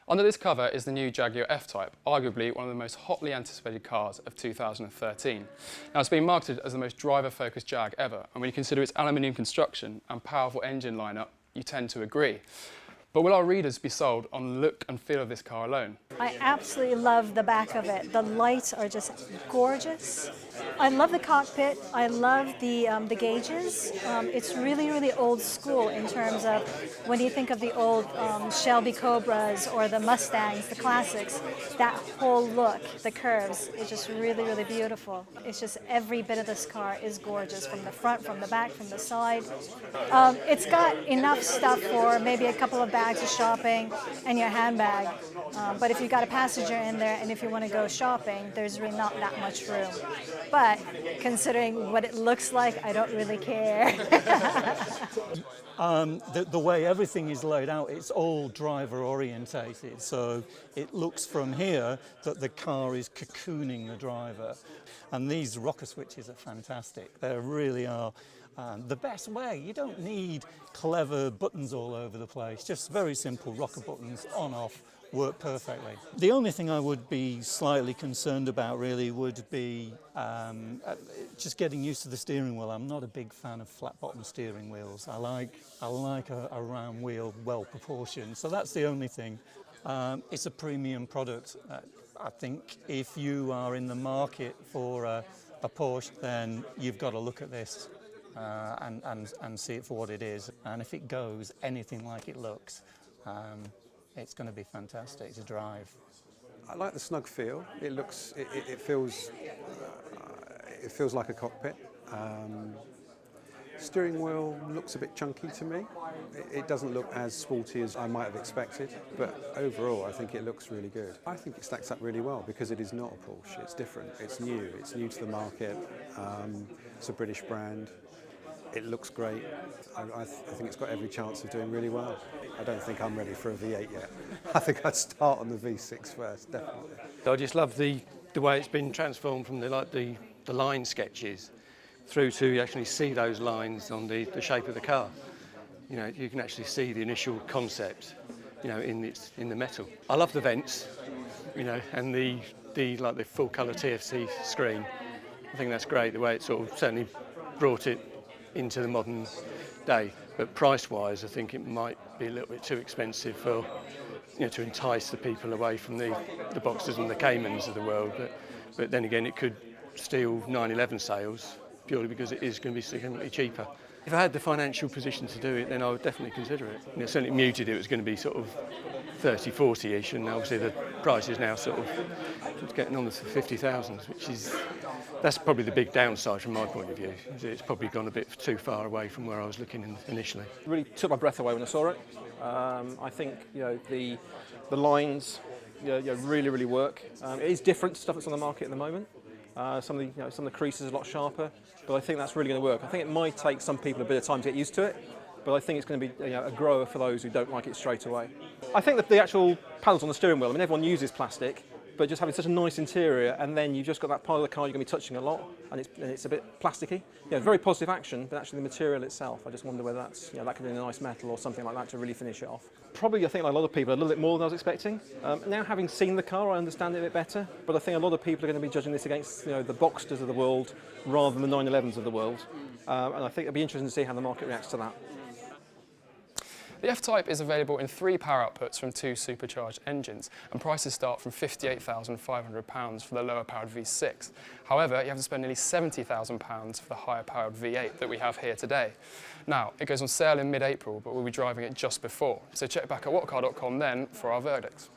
Under this cover is the new Jaguar F-type, arguably one of the most hotly anticipated cars of 2013. Now, it's been marketed as the most driver-focused Jag ever, and when you consider its aluminium construction and powerful engine lineup, you tend to agree. But will our readers be sold on the look and feel of this car alone? I absolutely love the back of it. The lights are just gorgeous. I love the cockpit. I love the gauges. It's really, really old school in terms of when you think of the old Shelby Cobras or the Mustangs, the classics, that whole look, the curves, is just really, really beautiful. It's just every bit of this car is gorgeous, from the front, from the back, from the side. It's got enough stuff for maybe a couple of bags of shopping and your handbag. But if you've got a passenger in there and if you want to go shopping, there's really not that much room. But considering what it looks like, I don't really care. The way everything is laid out, it's all driver orientated. So it looks from here that the car is cocooning the driver. And these rocker switches are fantastic. They really are the best way. You don't need clever buttons all over the place. Just very simple rocker buttons, on, off, work perfectly. The only thing I would be slightly concerned about really would be just getting used to the steering wheel. I'm not a big fan of flat bottom steering wheels. I like a round wheel, well proportioned. So that's the only thing. It's a premium product. I think if you are in the market for a Porsche, then you've got to look at this and see it for what it is. And if it goes anything like it looks, it's going to be fantastic to drive. I like the snug feel. It feels like a cockpit. Steering wheel looks a bit chunky to me. It doesn't look as sporty as I might have expected, but overall I think it looks really good. I think it stacks up really well because it is not a Porsche. It's different. It's new to the market. It's a British brand. It looks great. I think it's got every chance of doing really well. I don't think I'm ready for a V8 yet. I think I'd start on the V6 first, definitely. I just love the way it's been transformed from the line sketches through to you actually see those lines on the shape of the car. You know, you can actually see the initial concept, you know, in the metal. I love the vents, you know, and the full colour TFC screen. I think that's great, the way it sort of certainly brought it into the modern day. But price-wise, I think it might be a little bit too expensive for, you know, to entice the people away from the Boxsters and the Caymans of the world. But then again, it could steal 911 sales purely because it is going to be significantly cheaper. If I had the financial position to do it, then I would definitely consider it. You know, certainly muted it was going to be sort of 30, 40-ish, and obviously the price is now sort of getting on the 50,000, that's probably the big downside from my point of view. It's probably gone a bit too far away from where I was looking initially. It really took my breath away when I saw it. I think, you know, the lines, really, really work. It is different to stuff that's on the market at the moment. Some of the creases are a lot sharper, but I think that's really going to work. I think it might take some people a bit of time to get used to it, but I think it's going to be a grower for those who don't like it straight away. I think that the actual paddles on the steering wheel, I mean, everyone uses plastic, but just having such a nice interior, and then you've just got that part of the car you're going to be touching a lot, and it's a bit plasticky. Yeah, very positive action, but actually the material itself, I just wonder whether that's, that could be a nice metal or something like that to really finish it off. Probably, I think, like a lot of people, a little bit more than I was expecting. Now, having seen the car, I understand it a bit better, but I think a lot of people are going to be judging this against, the Boxsters of the world rather than the 911s of the world, and I think it'll be interesting to see how the market reacts to that. The F-type is available in 3 power outputs from 2 supercharged engines, and prices start from £58,500 for the lower powered V6. However, you have to spend nearly £70,000 for the higher powered V8 that we have here today. Now, it goes on sale in mid-April, but we'll be driving it just before, so check back at whatcar.com then for our verdicts.